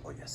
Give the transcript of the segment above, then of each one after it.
Oh yes.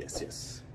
Yes, yes.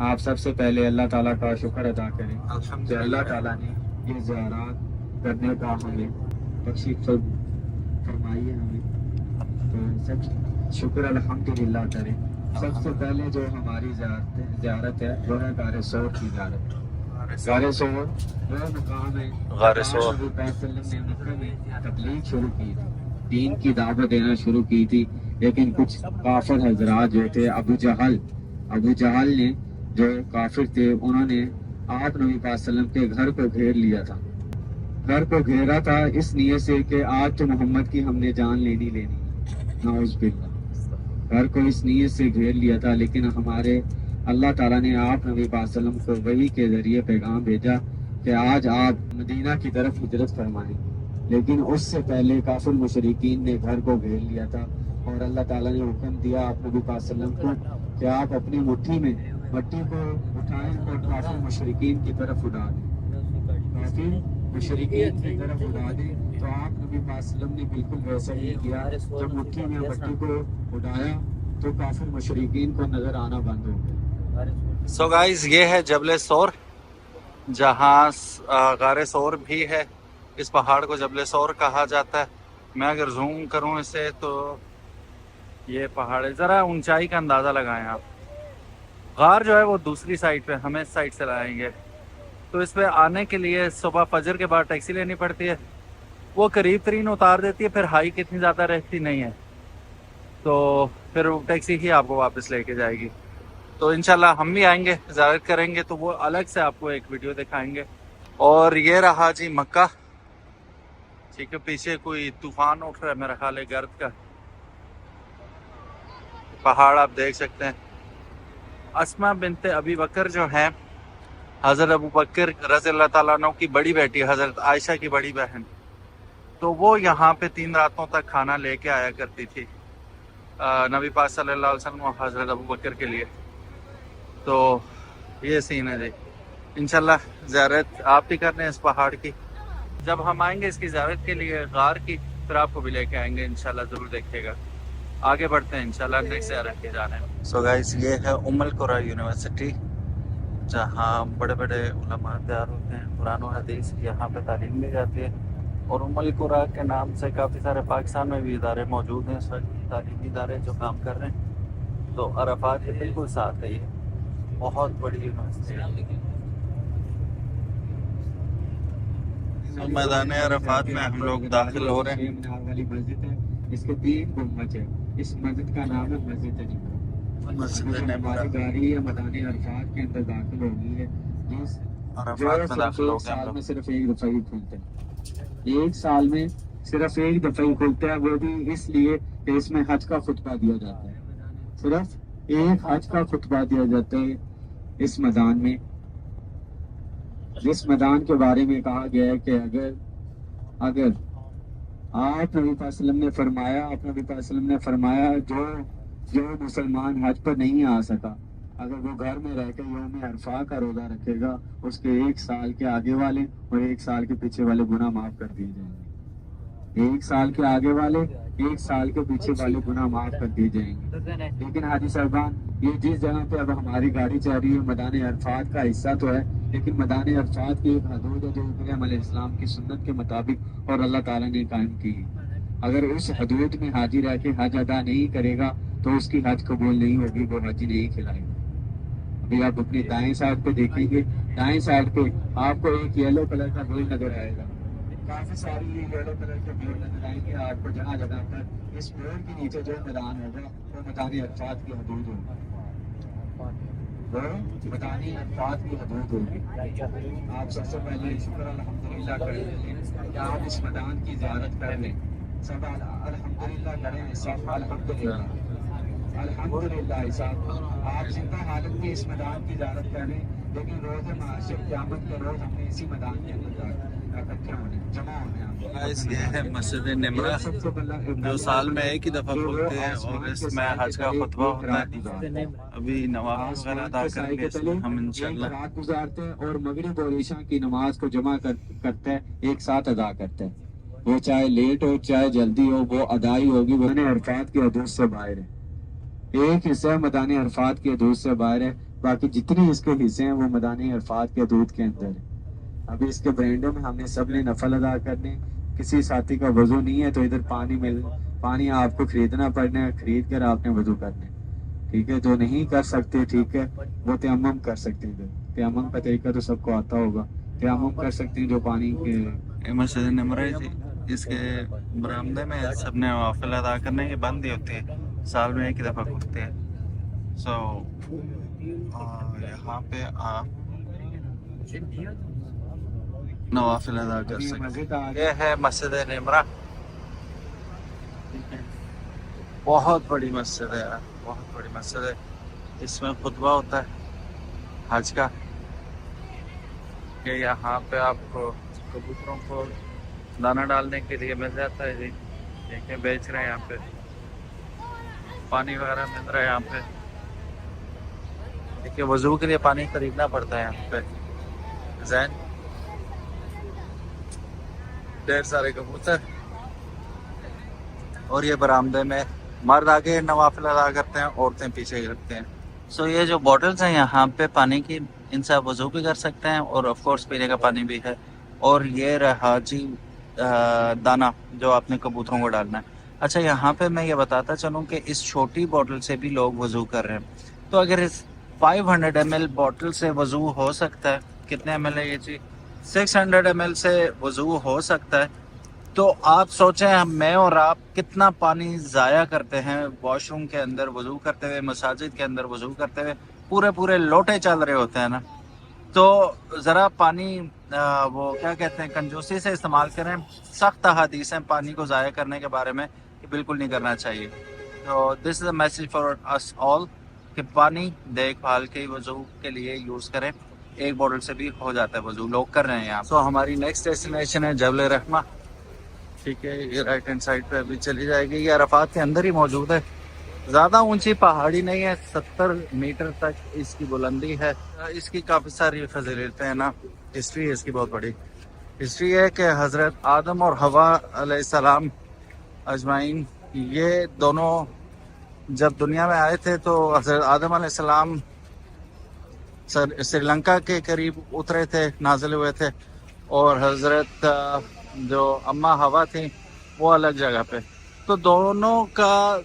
آپ سب سے پہلے اللہ تعالیٰ کا شکر ادا کریں کہ الحمدللہ اللہ تعالیٰ نے یہ زیارات کرنے کا ہمیں بخشی فرمائی ہے ہمیں، تو سب شکر الحمدللہ کریں۔ سب سے پہلے جو ہماری زیارت ہے وہ ہے غار ثور کی زیارت۔ غار ثور وہ مقام ہے غار ثور۔ نبی پاک صلی اللہ علیہ وسلم نے مکہ میں تبلیغ شروع کی تھی، دین کی دعوت دینا شروع کی تھی، لیکن کچھ کافر حضرات جو تھے، ابو جہل نے جو کافر تھے، انہوں نے آپ نبی پاک صلی اللہ علیہ وسلم کے گھر کو گھیر لیا تھا۔ گھر کو گھیرا تھا اس نیت سے کہ آج تو محمد کی ہم نے جان لینی، نعوذ باللہ۔ گھر کو اس نیت سے گھیر لیا تھا، لیکن ہمارے اللہ تعالیٰ نے آپ نبی پاک صلی اللہ علیہ وسلم کو وحی کے ذریعے پیغام بھیجا کہ آج آپ مدینہ کی طرف ہجرت فرمائیں، لیکن اس سے پہلے کافر مشرکین نے گھر کو گھیر لیا تھا، اور اللہ تعالیٰ نے حکم دیا آپ نبی پاک صلی اللہ علیہ وسلم کو کہ آپ اپنی مٹھی میں مٹی کو اٹھائیں اور کافر مشرکین کی طرف اڑا دیں، کافر مشرکین کی طرف اڑا دیں۔ تو آپ نبی پاک صلی اللہ علیہ وسلم نے بالکل ویسا ہی کیا، جب مٹھی میں مٹی کو اڑایا تو کافر مشرکین کو نظر آنا بند ہو گیا۔ سو گائز یہ ہے جبل ثور، جہاں غار ثور بھی ہے۔ اس پہاڑ کو جبل ثور کہا جاتا ہے۔ میں اگر زوم کروں اسے تو یہ پہاڑ ہے، ذرا اونچائی کا اندازہ لگائیں آپ۔ غار جو ہے وہ دوسری سائڈ پہ، ہمیں اس سائڈ سے لائیں گے، تو اس پہ آنے کے لیے صبح فجر کے بعد ٹیکسی لینی پڑتی ہے، وہ قریب ترین اتار دیتی ہے، پھر ہائیک اتنی زیادہ رہتی نہیں ہے، تو پھر وہ ٹیکسی ہی آپ کو واپس لے کے جائے گی۔ تو انشاءاللہ ہم بھی آئیں گے، زیارت کریں گے، تو وہ الگ سے آپ کو ایک ویڈیو دکھائیں گے۔ اور یہ رہا جی مکہ، ٹھیک ہے، پیچھے کوئی طوفان اٹھ رہا ہے میرا خیال ہے گرد کا، پہاڑ آپ دیکھ سکتے ہیں۔ اسما بنت ابی بکر جو ہیں، حضرت ابو بکر رضی اللہ تعالیٰ عنہ کی بڑی بیٹی، حضرت عائشہ کی بڑی بہن، تو وہ یہاں پہ 3 راتوں تک کھانا لے کے آیا کرتی تھی نبی پاک صلی اللہ علیہ وسلم اور حضرت ابو بکر کے لیے۔ تو یہ سین ہے جی، انشاءاللہ زیارت آپ بھی کرنے اس پہاڑ کی۔ جب ہم آئیں گے اس کی زیارت کے لیے غار کی، پھر آپ کو بھی لے کے آئیں گے انشاءاللہ، ضرور دیکھیے گا۔ آگے بڑھتے ہیں انشاءاللہ نیکسٹ زیارت کے جانے میں۔ سو گائز یہ ہے ام القریٰ یونیورسٹی، جہاں بڑے بڑے علماء تیار ہوتے ہیں، قرآن و حدیث یہاں پہ تعلیم دی جاتی ہے۔ اور ام القریٰ کے نام سے کافی سارے پاکستان میں بھی ادارے موجود ہیں اس وقت، تعلیمی ادارے جو کام کر رہے ہیں۔ تو عرفات کے بالکل ساتھ ہے، یہ بہت بڑی یونیورسٹی ہے۔ میدان عرفات میں ہم لوگ داخل ہو رہے ہیں۔ مینار والی مسجد ہے، اس کے 3 گنبد ہے، اس مسجد کا نام ہے مسجد نمرہ۔ مسجد نمرہ ہماری گاڑی ہے میدان عرفات کے اندر داخل ہو گئی ہے، عرفات میں داخل ہو ایک گئے ہم سال لوگ۔ میں صرف ایک دفعہ ہی کھلتا ہے، ایک سال میں صرف ایک دفعہ ہی کھلتا ہے، وہ بھی اس لیے کہ اس میں حج کا خطبہ دیا جاتا ہے، صرف ایک حج کا خطبہ دیا جاتا ہے اس میدان میں۔ جس میدان کے بارے میں کہا گیا ہے کہ اگر آپ نبی پاک صلی اللہ علیہ وسلم نے فرمایا جو مسلمان حج پر نہیں آ سکا، اگر وہ گھر میں رہ کے یوم عرفہ کا روزہ رکھے گا، اس کے 1 سال کے آگے والے اور 1 سال کے پیچھے والے گناہ معاف کر دیے جائیں گے۔ 1 سال کے آگے والے، 1 سال کے پیچھے والے گناہ معاف کر دیے جائیں گے۔ لیکن حاجی صاحبان، یہ جس جگہ پہ اب ہماری گاڑی چل رہی ہے میدان عرفات کا حصہ تو ہے، لیکن میدان عرفات کی ایک حدود ہے جو ابراہیم علیہ السلام کی سنت کے مطابق اور اللہ تعالیٰ نے قائم کی ہے۔ اگر اس حدود میں حاجی رہ کے حج ادا نہیں کرے گا تو اس کی حج قبول نہیں ہوگی، وہ حج نہیں کھلائے گا۔ ابھی آپ اپنی دائیں سائڈ پہ دیکھیں گے، دائیں سائڈ پہ آپ کو ایک یلو کلر کا بورڈ نظر آئے گا، کافی ساری یلو کلر کے بورڈ نظر آئیں گے آپ کو، جگہ جگہ پر اس بورڈ کے نیچے جو میدان ہوگا وہ میدان عرفات کی حدود ہوگی، وہ میدان عرفات کی حدود ہوگی۔ آپ سب سے پہلے شکر الحمدللہ کریں کہ آپ اس میدان کی زیارت کر لیں، سب الحمدللہ کریں، سب الحمدللہ صاحب، آپ زندہ حالت میں اس میدان کی زیارت کریں، لیکن روز معاشر قیامت کے روز ہمیں اسی میدان کے اندر اکٹھے ہونے، جمع ہونے۔ یہ ہے مسجد نمرہ جو سال میں ایک ہی دفعہ کھلتے ہیں، اور اس میں حج کا خطبہ ہوتا ہے۔ ابھی نوافل وغیرہ ادا کریں گے اس میں ہم انشاءاللہ۔ رات گزارتے ہیں اور مغرب اور عشاء کی نماز کو جمع کرتے ہیں، ایک ساتھ ادا کرتے ہیں، وہ چاہے لیٹ ہو چاہے جلدی ہو، وہ ادائی ہوگی، وہ عرفات کی حدود سے باہر ہے، ایک حصہ میدان عرفات کی حدود سے باہر ہے، باقی جتنے اس کے حصے ہیں وہ مدانی عرفات کے دودھ کے اندر ہیں. ابھی اس کے برینڈوں میں ہم نے سب نے نفل ادا کرنے. کسی ساتھی کا وضو نہیں ہے تو ادھر پانی آپ کو خریدنا پڑنا ہے, خرید کر آپ نے وضو کرنا ہے. ٹھیک ہے, جو نہیں کر سکتے ٹھیک ہے وہ تیمم کر سکتے ہیں. تیمم کا طریقہ تو سب کو آتا ہوگا. تیمم کر سکتے ہیں جو پانی کے. مسجد نمرہ جی, اس کے برآمدے میں سب نے نوافل ادا کرنے کی بند ہی ہوتی ہے, سال میں ایک ہی دفعہ کھلتے ہیں. سو یہاں پہ آپ نوافل ادا کر سکتے ہیں. یہ ہے مسجد نمرہ, بہت بڑی مسجد ہے یار, بہت بڑی مسجد ہے. اس میں خطبہ ہوتا ہے حج کا, کہ یہاں پہ آپ کو کبوتروں کو دانہ ڈالنے کے لیے مل جاتا ہے جی. دیکھیں بیچ رہے ہیں یہاں پہ, پانی وغیرہ مل رہا ہے یہاں پہ. دیکھیے وضو کے لیے پانی خریدنا پڑتا ہے یہاں پہ. زین ڈھیر سارے کبوتر, اور یہ برآمدے میں مرد آگے نوافل ادا کرتے ہیں, عورتیں پیچھے ہی رکھتے ہیں. سو یہ جو بوٹلز ہیں یہاں پہ پانی کی, ان سے آپ وضو بھی کر سکتے ہیں اور آف کورس پینے کا پانی بھی ہے. اور یہ رہا جی دانہ جو آپ نے کبوتروں کو ڈالنا ہے. اچھا یہاں پہ میں یہ بتاتا چلوں کہ اس چھوٹی بوٹل سے بھی لوگ وضو کر رہے ہیں. تو اگر اس 500 ml بوٹل سے وضو ہو سکتا ہے, کتنے ایم ایل ہے یہ جی, 600 ml سے وضو ہو سکتا ہے, تو آپ سوچیں میں اور آپ کتنا پانی ضائع کرتے ہیں واش روم کے اندر وضو کرتے ہوئے, مساجد کے اندر وضو کرتے ہوئے. پورے لوٹے چل رہے ہوتے ہیں نا. تو ذرا پانی وہ کیا کہتے ہیں کنجوسی سے استعمال کریں. سخت حدیث ہیں پانی کو ضائع کرنے کے بارے میں کہ بالکل نہیں کرنا چاہیے. تو دس از اے میسج فار اس آل کہ پانی دیکھ بھال کے وضو کے لیے یوز کریں. ایک بوٹل سے بھی ہو جاتا ہے وضو, لوگ کر رہے ہیں یہاں. تو ہماری نیکسٹ ڈیسٹینیشن ہے جبل رحمہ. ٹھیک ہے, یہ رائٹ ہینڈ سائڈ پہ ابھی چلی جائے گی. یہ عرفات کے اندر ہی موجود ہے. زیادہ اونچی پہاڑی نہیں ہے, 70 میٹر تک اس کی بلندی ہے. اس کی کافی ساری فضیلتیں ہیں نا. ہسٹری ہے اس کی بہت بڑی. ہسٹری ہے کہ حضرت آدم اور حوا علیہ السلام اجمعین, یہ دونوں جب دنیا میں آئے تھے تو حضرت آدم علیہ السلام سری لنکا کے قریب اترے تھے, نازل ہوئے تھے, اور حضرت جو اماں حوا تھیں وہ الگ جگہ پہ. تو دونوں کا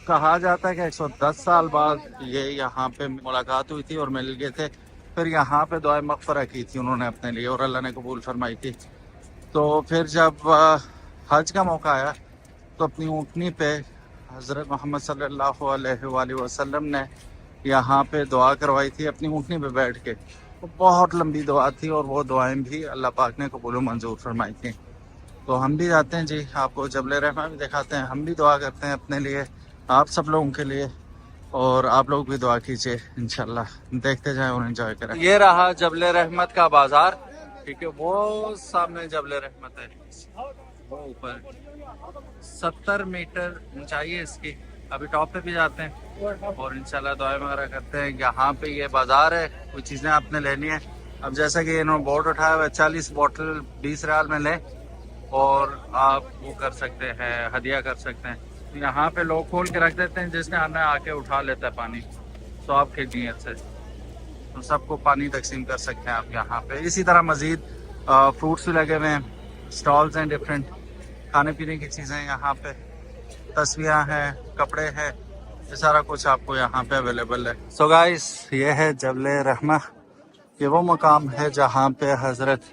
کہا جاتا ہے کہ 110 سال بعد یہ یہاں پہ ملاقات ہوئی تھی اور مل گئے تھے. پھر یہاں پہ دعائیں مغفرہ کی تھی انہوں نے اپنے لیے, اور اللہ نے قبول فرمائی تھی. تو پھر جب حج کا موقع آیا تو اپنی اونٹنی پہ حضرت محمد صلی اللہ علیہ وآلہ وسلم نے یہاں پہ دعا کروائی تھی اپنی اونٹنی پہ بیٹھ کے. بہت لمبی دعا تھی, اور وہ دعائیں بھی اللہ پاک نے قبول و منظور فرمائی تھیں. تو ہم بھی جاتے ہیں جی, آپ کو جبل رحمہ بھی دکھاتے ہیں. ہم بھی دعا کرتے ہیں اپنے لیے, آپ سب لوگوں کے لیے, اور آپ لوگ بھی دعا کیجیے انشاءاللہ. دیکھتے جائیں اور انجوائے کریں. یہ رہا جبل رحمت کا بازار. ٹھیک ہے, وہ سامنے جبل رحمت ہے, وہ اوپر 70 میٹر اونچائی ہے اس کی. ابھی ٹاپ پہ بھی جاتے ہیں اور انشاءاللہ دعائیں وغیرہ کرتے ہیں. یہاں پہ یہ بازار ہے, کوئی چیزیں آپ نے لینی ہے. اب جیسا کہ انہوں نے بورڈ اٹھایا ہوا ہے, 40 بوٹل 20 ریال میں لیں اور آپ وہ کر سکتے ہیں, ہدیہ کر سکتے ہیں. یہاں پہ لوگ کھول کے رکھ دیتے ہیں, جس نے آنا آ کے اٹھا لیتا ہے پانی. تو آپ کی نیت سے تو سب کو پانی تقسیم کر سکتے ہیں آپ یہاں پہ. اسی طرح مزید فروٹس بھی لگے ہوئے ہیں, اسٹالز ہیں ڈفرینٹ, کھانے پینے کی چیزیں یہاں پہ, تصویراں ہیں, کپڑے ہیں, یہ سارا کچھ آپ کو یہاں پہ اویلیبل ہے. سو گائز, یہ ہے جبل رحمہ. یہ وہ مقام ہے جہاں پہ حضرت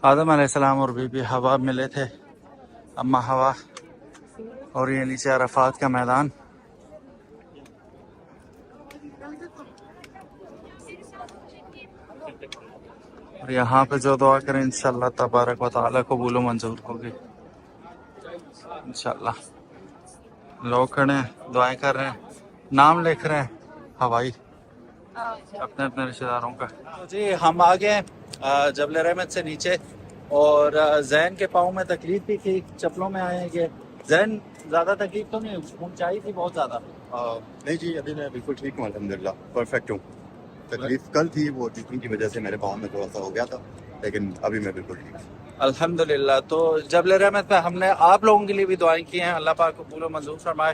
آدم علیہ السلام اور بی بی حوا ملے تھے, اماں حوا. اور یہ نیچے عرفات کا میدان. اور یہاں پہ جو دعا کریں انشاءاللہ تبارک و تعالی قبول و منظور ہوگی انشاءاللہ. لوگ کھڑے ہیں, دعائیں کر رہے ہیں, نام لکھ رہے ہیں ہوائی اپنے اپنے رشتہ داروں کا. جی ہم آ گئے جبل رحمت سے نیچے, اور زین کے پاؤں میں تکلیف بھی تھی, چپلوں میں آئے ہیں. زین زیادہ تکلیف تو نہیں, اونچائی تھی بہت زیادہ. نہیں جی, ابھی میں بالکل ٹھیک ہوں الحمدللہ, پرفیکٹ ہوں. تکلیف کل تھی, وہ ٹیکنگ کی وجہ سے میرے پاؤں میں تھوڑا سا ہو گیا تھا, لیکن ابھی میں بالکل ٹھیک ہوں الحمدللہ. تو جبل رحمت پہ ہم نے آپ لوگوں کے لیے بھی دعائیں کی ہیں, اللہ پاک قبول و منظور فرمائے.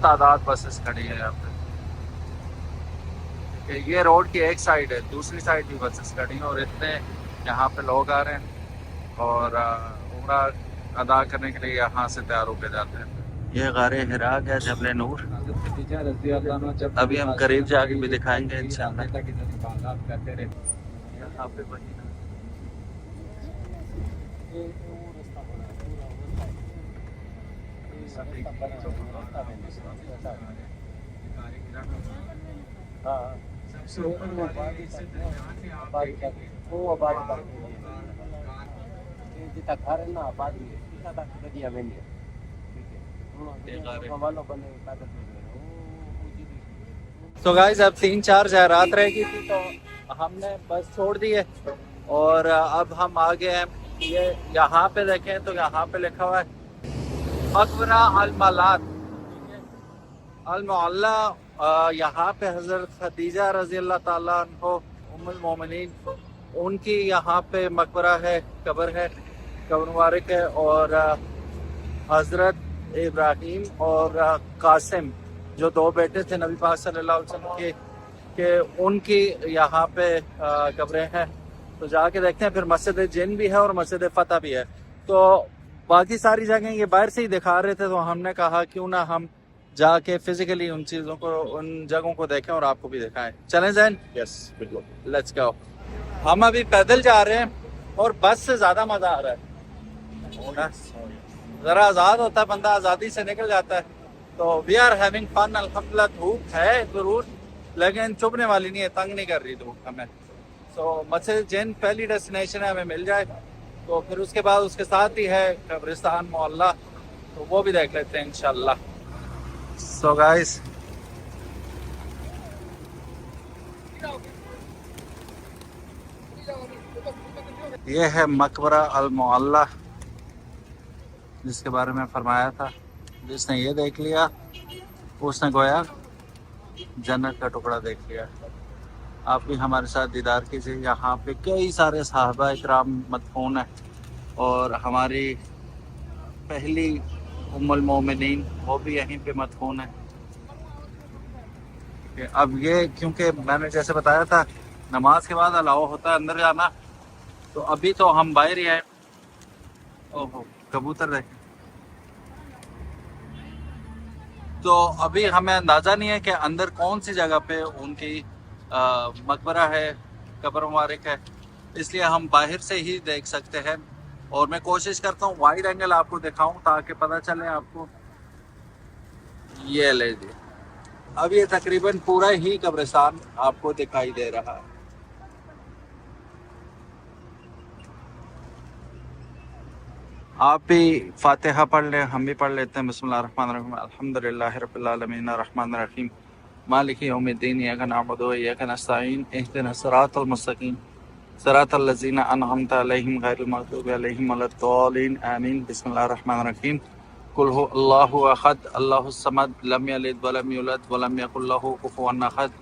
تعداد بسز کھڑی ہیں یہاں پہ کہ یہ روڈ کی ایک سائڈ ہے, دوسری سائڈ بھی بسز کھڑی ہیں, اور اتنے یہاں پہ لوگ آ رہے ہیں اور عمرہ ادا کرنے کے لیے یہاں سے تیار ہو کے جاتے ہیں. یہ غار حرا ہے, جبل نور. رضی اللہ عنہ جب ابھی ہم قریب جا کے بھی دکھائیں گے انشاءاللہ. عبادات کرتے رہے. یہاں پہ وہی تو گائز اب 3-4 زیارات رہ گئی تھی تو ہم نے بس چھوڑ دی ہے اور اب ہم آگے ہیں. یہ یہاں پہ دیکھیں تو یہاں پہ لکھا ہوا ہے مقبرہ المالات المعلّہ. یہاں پہ حضرت خدیجہ رضی اللہ تعالیٰ عنہ ام المومنین ان کی یہاں پہ مقبرہ ہے, قبر ہے, قبر مبارک ہے. اور حضرت ابراہیم اور قاسم جو 2 بیٹے تھے نبی پاک صلی اللہ علیہ وسلم کے, کہ ان کی یہاں پہ قبریں ہیں. تو جا کے دیکھتے ہیں. پھر مسجد جن بھی ہے اور مسجد فتح بھی ہے. تو باقی ساری جگہیں یہ باہر سے ہی دکھا رہے تھے تو ہم نے کہا کیوں نہ ہم جا کے فزیکلی ان چیزوں کو, ان جگہوں کو دیکھیں اور آپ کو بھی دکھائیں. چلیں زین, یس بالکل. Let's go. ہم ابھی پیدل جا رہے ہیں اور بس سے زیادہ مزہ آ رہا ہے. ذرا آزاد ہوتا ہے بندہ, آزادی سے نکل جاتا ہے. تو وی آر ہیونگ فن. الحمدللہ دھوپ ہے ضرور لیکن چبھنے والی نہیں ہے, تنگ نہیں کر رہی دھوپ ہمیں. تو مسجد جن پہلی ڈیسٹینیشن ہے, ہمیں مل جائے تو پھر اس کے بعد اس کے ساتھ ہی ہے قبرستان معلیٰ, تو وہ بھی دیکھ لیتے ہیں انشاءاللہ. سو گائز یہ ہے مقبرہ المعلیٰ جس کے بارے میں فرمایا تھا. جس نے یہ دیکھ لیا اس نے گویا جنت کا ٹکڑا دیکھ لیا. آپ بھی ہمارے ساتھ دیدار کیجیے. یہاں پہ کئی سارے صحابہ اکرام مدفون ہیں اور ہماری پہلی ام المومنین وہ بھی یہیں پہ مدفون ہیں. اب یہ کیونکہ میں نے جیسے بتایا تھا نماز کے بعد الاؤ ہوتا ہے اندر جانا, تو ابھی تو ہم باہر ہی ہیں. اوہو کبوتر دیکھیں. تو ابھی ہمیں اندازہ نہیں ہے کہ اندر کون سی جگہ پہ ان کی مقبرہ ہے, قبر مبارک ہے, اس لیے ہم باہر سے ہی دیکھ سکتے ہیں. اور میں کوشش کرتا ہوں وائڈ اینگل آپ کو دکھاؤں تاکہ پتہ چلے آپ کو. یہ لے جی, اب یہ تقریباً پورا ہی قبرستان آپ کو دکھائی دے رہا ہے. آپ بھی فاتحہ پڑھ لیں, ہم بھی پڑھ لیتے ہیں. بسم اللہ الرحمن الرحیم. الحمدللہ رب العالمین الرحمن الرحیم مالک یوم الدین ایاک نعبد و ایاک نستعین اہدنا الصراط المستقیم صراط الذین انعمت علیہم غیر المغضوب علیہم ولا الضالین آمین. بسم اللہ الرحمن الرحیم. قل هو اللہ احد اللہ الصمد لم یلد ولم یولد ولم یکن له کفوا احد.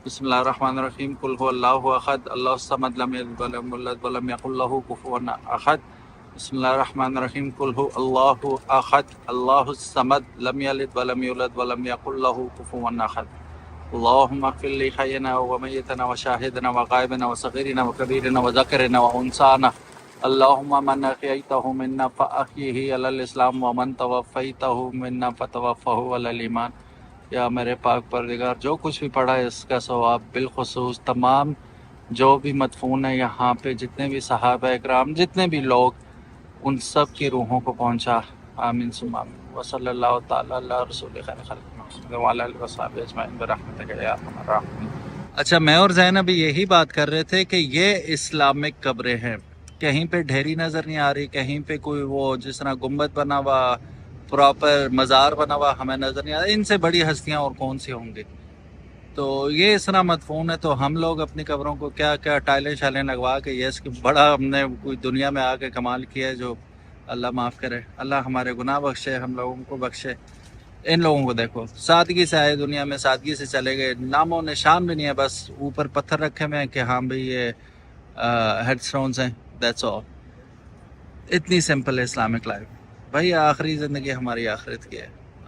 بسم اللہ الرحمن الرحیم. قل هو اللہ احد اللہ الصمد لم یلد ولم یولد ولم یکن له کفوا احد. بسم اللہ الرحمن الرحیم. قل هو اللہ احد اللہ الصمد لم یلد ولم یولد ولم یکن له کفوا احد. اللهم اغفر لي حينا وميتنا وشاهدنا وغائبنا وصغيرنا وكبيرنا وذكرنا وانثانا. اللهم من احييته منا فاحيه على الاسلام ومن توفيته منا فتوفه على الايمان. یا میرے پاک پروردگار جو کچھ بھی پڑھا ہے اس کا ثواب بالخصوص تمام جو بھی مدفون ہیں یہاں پہ, جتنے بھی صحابہ اکرام, جتنے بھی لوگ, ان سب کی روحوں کو پہنچا. آمین ثم آمین. وصلی اللہ تعالی علی رسول خیر خلق محمد وعلی آلہ وصحبہ اجمعین برحمتک یا ارحم الراحمین. اچھا, میں اور زین ابھی یہی بات کر رہے تھے کہ یہ اسلامک قبریں ہیں. کہیں پہ ڈھیری نظر نہیں آ رہی, کہیں پہ کوئی وہ جس طرح گنبد بنا ہوا پراپر مزار بنا ہوا ہمیں نظر نہیں آ رہا. ان سے بڑی ہستیاں اور کون سی ہوں گی. تو یہ اس طرح مدفون ہے. تو ہم لوگ اپنی قبروں کو کیا کیا ٹائلیں شائلیں لگوا کے یہ اس کی بڑا ہم نے کوئی دنیا میں آ کے کمال کیا ہے, جو اللہ معاف کرے. اللہ ہمارے گناہ بخشے, ہم لوگوں کو بخشے. ان لوگوں کو دیکھو سادگی سے آئے دنیا میں, سادگی سے چلے گئے, نام و نشان بھی نہیں ہے, بس اوپر پتھر رکھے ہوئے ہیں کہ ہاں بھئی یہ ہیڈ سٹونز ہیں, دیٹس آل. اتنی سمپل ہے اسلامک لائف. بھائی آخری زندگی ہماری آخرت کی ہے,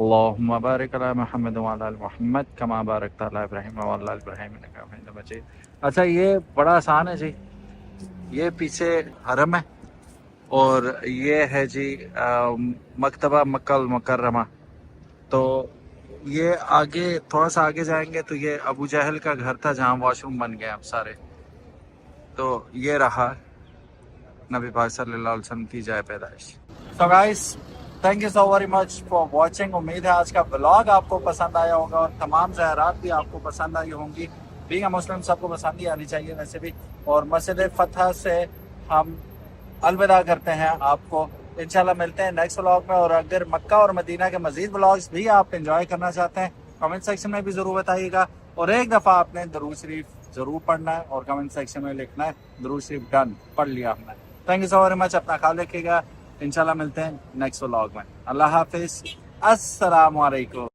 اللهم بارک علی محمد وعلی آل محمد کما بارکت علی ابراہیم وعلی آل ابراہیم انک حمید مجید. اچھا یہ بڑا آسان ہے جی. یہ پیچھے حرم ہے اور یہ ہے جی مکتبہ مکہ المکرمہ. تو یہ آگے تھوڑا سا آگے جائیں گے تو یہ ابو جہل کا گھر تھا جہاں واش روم بن گئے اب سارے. تو یہ رہا نبی پاک صلی اللہ علیہ وسلم کی جائے پیدائش. So guys, thank you so very much for watching. امید ہے آج کا vlog آپ کو پسند آیا ہوگا اور تمام زیارات بھی آپ کو پسند آئی ہوں گی. بینگ اے مسلم سب کو پسند ہی آنی چاہیے ویسے بھی. اور مسجد فتح سے ہم الوداع کرتے ہیں آپ کو. انشاءاللہ ملتے ہیں نیکسٹ vlog میں. اور اگر مکہ اور مدینہ کے مزید vlogs بھی آپ انجوائے کرنا چاہتے ہیں کمنٹ سیکشن میں بھی ضرور بتائیے گا. اور ایک دفعہ آپ نے درود شریف ضرور پڑھنا ہے اور کمنٹ سیکشن میں لکھنا ہے درود شریف ڈن پڑھ لیا ہم نے. Thank you so very much. اپنا خیال رکھیے گا. انشاءاللہ ملتے ہیں نیکسٹ vlog میں. اللہ حافظ. السلام علیکم.